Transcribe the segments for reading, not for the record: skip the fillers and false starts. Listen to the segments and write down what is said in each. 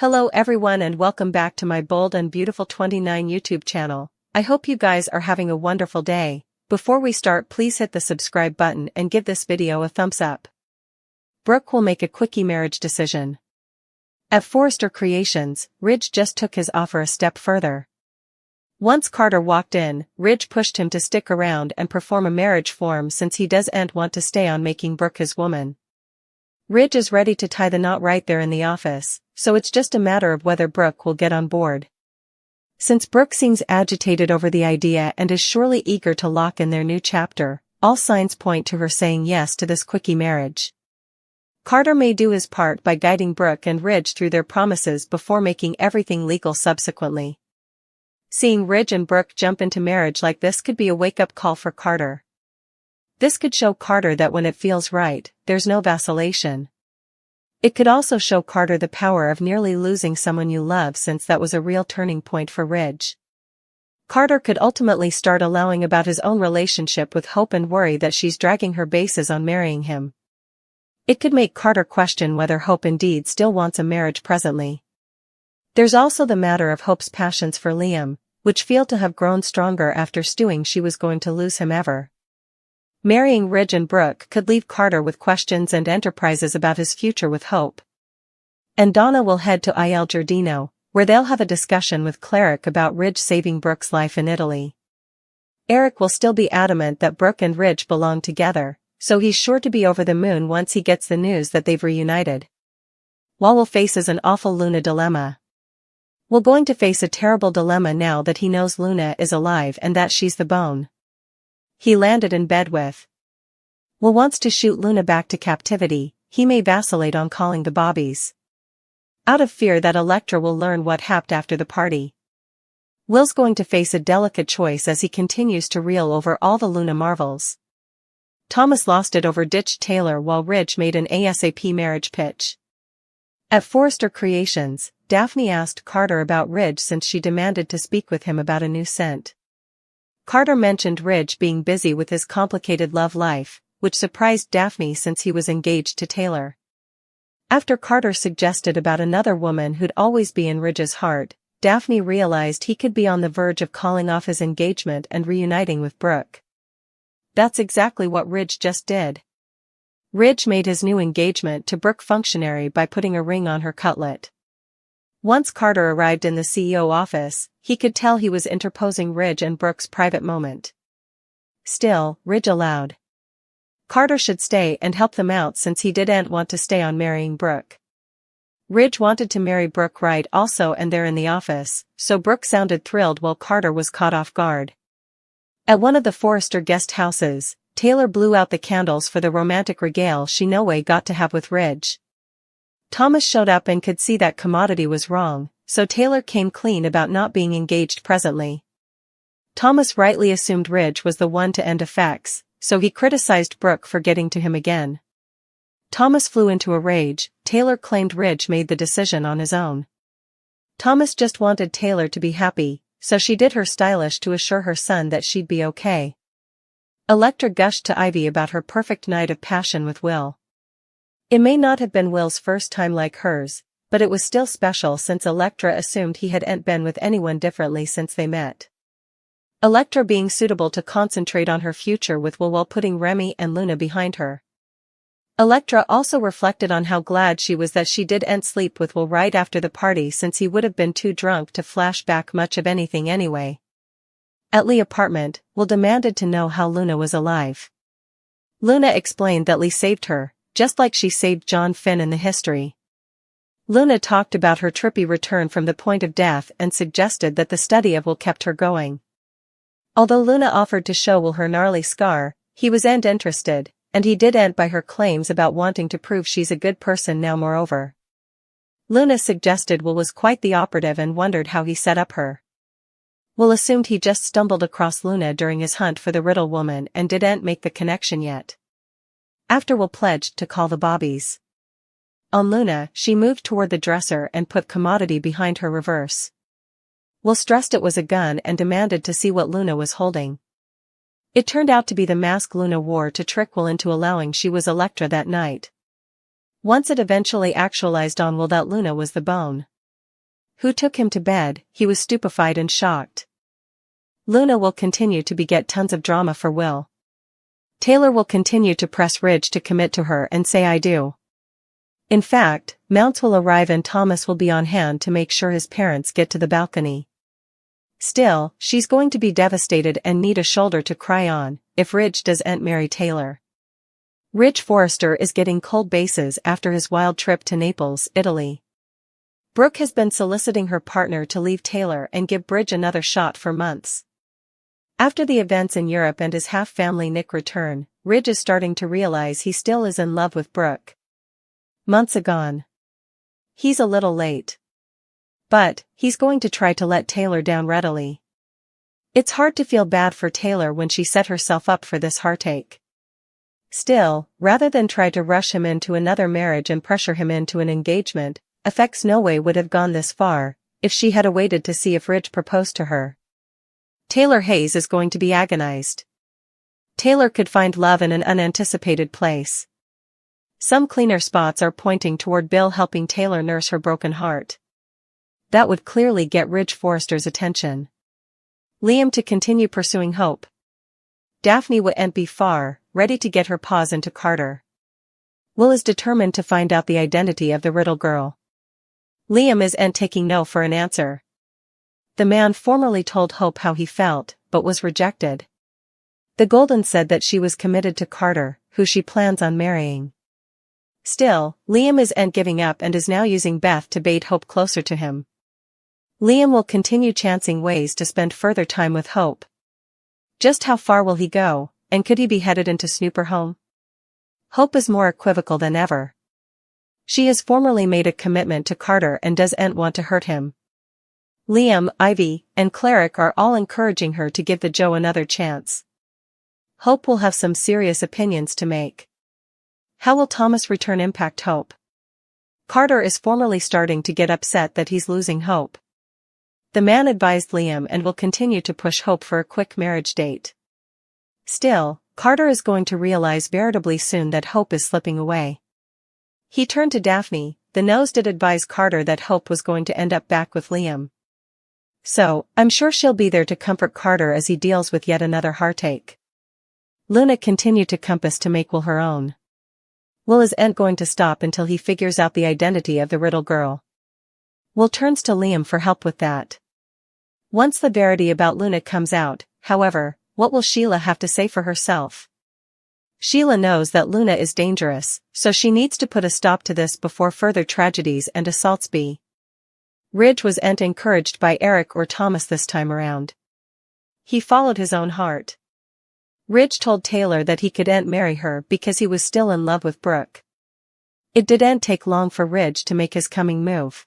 Hello everyone and welcome back to my Bold and Beautiful 29 YouTube channel. I hope you guys are having a wonderful day. Before we start, please hit the subscribe button and give this video a thumbs up. Brooke will make a quickie marriage decision. At Forrester Creations, Ridge just took his offer a step further. Once Carter walked in, Ridge pushed him to stick around and perform a marriage form since he doesn't want to stay on making Brooke his woman. Ridge is ready to tie the knot right there in the office, so it's just a matter of whether Brooke will get on board. Since Brooke seems agitated over the idea and is surely eager to lock in their new chapter, all signs point to her saying yes to this quickie marriage. Carter may do his part by guiding Brooke and Ridge through their promises before making everything legal subsequently. Seeing Ridge and Brooke jump into marriage like this could be a wake-up call for Carter. This could show Carter that when it feels right, there's no vacillation. It could also show Carter the power of nearly losing someone you love, since that was a real turning point for Ridge. Carter could ultimately start allowing about his own relationship with Hope and worry that she's dragging her bases on marrying him. It could make Carter question whether Hope indeed still wants a marriage presently. There's also the matter of Hope's passions for Liam, which feel to have grown stronger after stewing she was going to lose him ever. Marrying Ridge and Brooke could leave Carter with questions and enterprises about his future with Hope. And Donna will head to Il Giardino, where they'll have a discussion with Cleric about Ridge saving Brooke's life in Italy. Eric will still be adamant that Brooke and Ridge belong together, so he's sure to be over the moon once he gets the news that they've reunited. Wall faces an awful Luna dilemma. Will going to face a terrible dilemma now that he knows Luna is alive and that she's the bone he landed in bed with. Will wants to shoot Luna back to captivity. He may vacillate on calling the Bobbies, out of fear that Elektra will learn what happened after the party. Will's going to face a delicate choice as he continues to reel over all the Luna marvels. Thomas lost it over ditched Taylor while Ridge made an ASAP marriage pitch. At Forrester Creations, Daphne asked Carter about Ridge since she demanded to speak with him about a new scent. Carter mentioned Ridge being busy with his complicated love life, which surprised Daphne since he was engaged to Taylor. After Carter suggested about another woman who'd always be in Ridge's heart, Daphne realized he could be on the verge of calling off his engagement and reuniting with Brooke. That's exactly what Ridge just did. Ridge made his new engagement to Brooke functionary by putting a ring on her cutlet. Once Carter arrived in the CEO office, he could tell he was interposing Ridge and Brooke's private moment. Still, Ridge allowed Carter should stay and help them out since he didn't want to stay on marrying Brooke. Ridge wanted to marry Brooke right also and they're in the office, so Brooke sounded thrilled while Carter was caught off guard. At one of the Forrester guest houses, Taylor blew out the candles for the romantic regale she no way got to have with Ridge. Thomas showed up and could see that commodity was wrong, so Taylor came clean about not being engaged presently. Thomas rightly assumed Ridge was the one to end effects, so he criticized Brooke for getting to him again. Thomas flew into a rage. Taylor claimed Ridge made the decision on his own. Thomas just wanted Taylor to be happy, so she did her stylish to assure her son that she'd be okay. Elektra gushed to Ivy about her perfect night of passion with Will. It may not have been Will's first time like hers, but it was still special since Elektra assumed he hadn't been with anyone differently since they met. Elektra being suitable to concentrate on her future with Will while putting Remy and Luna behind her. Elektra also reflected on how glad she was that she didn't sleep with Will right after the party since he would have been too drunk to flash back much of anything anyway. At Lee's apartment, Will demanded to know how Luna was alive. Luna explained that Lee saved her, just like she saved John Finn in the history. Luna talked about her trippy return from the point of death and suggested that the study of Will kept her going. Although Luna offered to show Will her gnarly scar, he wasn't interested, and he didn't buy her claims about wanting to prove she's a good person now. Moreover, Luna suggested Will was quite the operative and wondered how he set up her. Will assumed he just stumbled across Luna during his hunt for the Riddle woman and didn't make the connection yet. After Will pledged to call the Bobbies on Luna, she moved toward the dresser and put commodity behind her reverse. Will stressed it was a gun and demanded to see what Luna was holding. It turned out to be the mask Luna wore to trick Will into allowing she was Elektra that night. Once it eventually actualized on Will that Luna was the bone Who took him to bed? He was stupefied and shocked. Luna will continue to beget tons of drama for Will. Taylor will continue to press Ridge to commit to her and say I do. In fact, Mounts will arrive and Thomas will be on hand to make sure his parents get to the balcony. Still, she's going to be devastated and need a shoulder to cry on, if Ridge doesn't marry Taylor. Ridge Forrester is getting cold bases after his wild trip to Naples, Italy. Brooke has been soliciting her partner to leave Taylor and give Ridge another shot for months. After the events in Europe and his half-family Nick return, Ridge is starting to realize he still is in love with Brooke. Months agone. He's a little late. But, he's going to try to let Taylor down readily. It's hard to feel bad for Taylor when she set herself up for this heartache. Still, rather than try to rush him into another marriage and pressure him into an engagement, FX no way would have gone this far, if she had waited to see if Ridge proposed to her. Taylor Hayes is going to be agonized. Taylor could find love in an unanticipated place. Some cleaner spots are pointing toward Bill helping Taylor nurse her broken heart. That would clearly get Ridge Forrester's attention. Liam to continue pursuing Hope. Daphne wouldn't be far, ready to get her paws into Carter. Will is determined to find out the identity of the Riddle girl. Liam isn't taking no for an answer. The man formerly told Hope how he felt, but was rejected. The Golden said that she was committed to Carter, who she plans on marrying. Still, Liam isn't giving up and is now using Beth to bait Hope closer to him. Liam will continue chancing ways to spend further time with Hope. Just how far will he go, and could he be headed into Snooper home? Hope is more equivocal than ever. She has formerly made a commitment to Carter and doesn't want to hurt him. Liam, Ivy, and Cleric are all encouraging her to give the Joe another chance. Hope will have some serious opinions to make. How will Thomas' return impact Hope? Carter is formally starting to get upset that he's losing Hope. The man advised Liam and will continue to push Hope for a quick marriage date. Still, Carter is going to realize veritably soon that Hope is slipping away. He turned to Daphne. The nose did advise Carter that Hope was going to end up back with Liam. So, I'm sure she'll be there to comfort Carter as he deals with yet another heartache. Luna continued to compass to make Will her own. Will isn't going to stop until he figures out the identity of the Riddle girl. Will turns to Liam for help with that. Once the verity about Luna comes out, however, what will Sheila have to say for herself? Sheila knows that Luna is dangerous, so she needs to put a stop to this before further tragedies and assaults be. Ridge wasn't encouraged by Eric or Thomas this time around. He followed his own heart. Ridge told Taylor that he couldn't marry her because he was still in love with Brooke. It didn't take long for Ridge to make his coming move.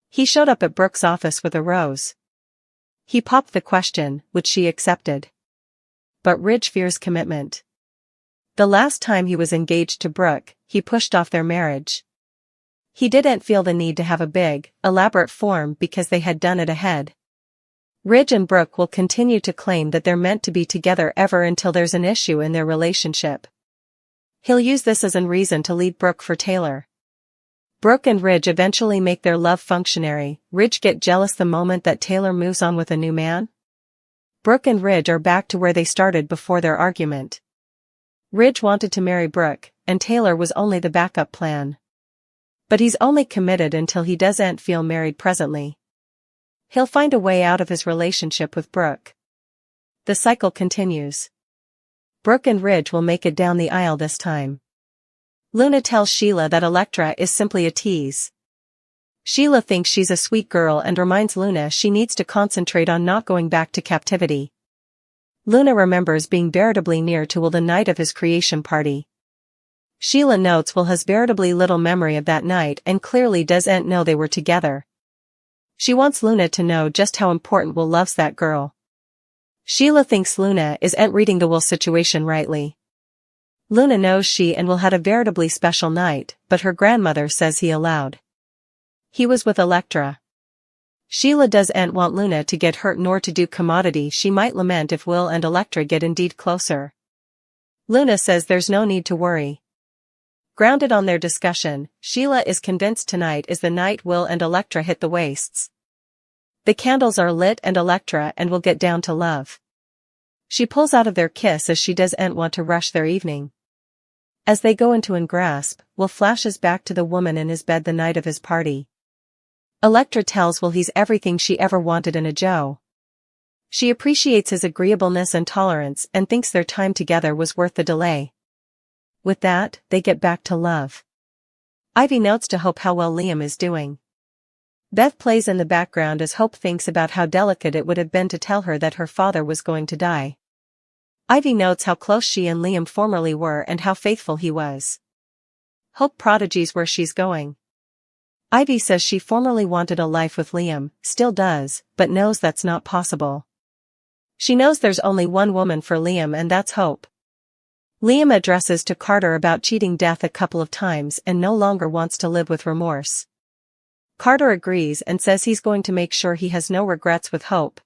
He showed up at Brooke's office with a rose. He popped the question, which she accepted. But Ridge fears commitment. The last time he was engaged to Brooke, he pushed off their marriage. He didn't feel the need to have a big, elaborate form because they had done it ahead. Ridge and Brooke will continue to claim that they're meant to be together ever until there's an issue in their relationship. He'll use this as a reason to leave Brooke for Taylor. Brooke and Ridge eventually make their love functionary. Ridge get jealous the moment that Taylor moves on with a new man. Brooke and Ridge are back to where they started before their argument. Ridge wanted to marry Brooke, and Taylor was only the backup plan. But he's only committed until he doesn't feel married presently. He'll find a way out of his relationship with Brooke. The cycle continues. Brooke and Ridge will make it down the aisle this time. Luna tells Sheila that Elektra is simply a tease. Sheila thinks she's a sweet girl and reminds Luna she needs to concentrate on not going back to captivity. Luna remembers being veritably near to Will the night of his creation party. Sheila notes Will has veritably little memory of that night and clearly doesn't know they were together. She wants Luna to know just how important Will loves that girl. Sheila thinks Luna isn't reading the Will situation rightly. Luna knows she and Will had a veritably special night, but her grandmother says he allowed. He was with Elektra. Sheila doesn't want Luna to get hurt nor to do commodity. She might lament if Will and Elektra get indeed closer. Luna says there's no need to worry. Grounded on their discussion, Sheila is convinced tonight is the night Will and Electra hit the wastes. The candles are lit and Electra and Will get down to love. She pulls out of their kiss as she doesn't want to rush their evening. As they go into and grasp, Will flashes back to the woman in his bed the night of his party. Electra tells Will he's everything she ever wanted in a Joe. She appreciates his agreeableness and tolerance and thinks their time together was worth the delay. With that, they get back to love. Ivy notes to Hope how well Liam is doing. Beth plays in the background as Hope thinks about how delicate it would have been to tell her that her father was going to die. Ivy notes how close she and Liam formerly were and how faithful he was. Hope prodigies where she's going. Ivy says she formerly wanted a life with Liam, still does, but knows that's not possible. She knows there's only one woman for Liam and that's Hope. Liam addresses to Carter about cheating death a couple of times and no longer wants to live with remorse. Carter agrees and says he's going to make sure he has no regrets with Hope.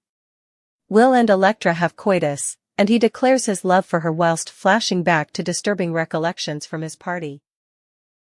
Will and Electra have coitus, and he declares his love for her whilst flashing back to disturbing recollections from his party.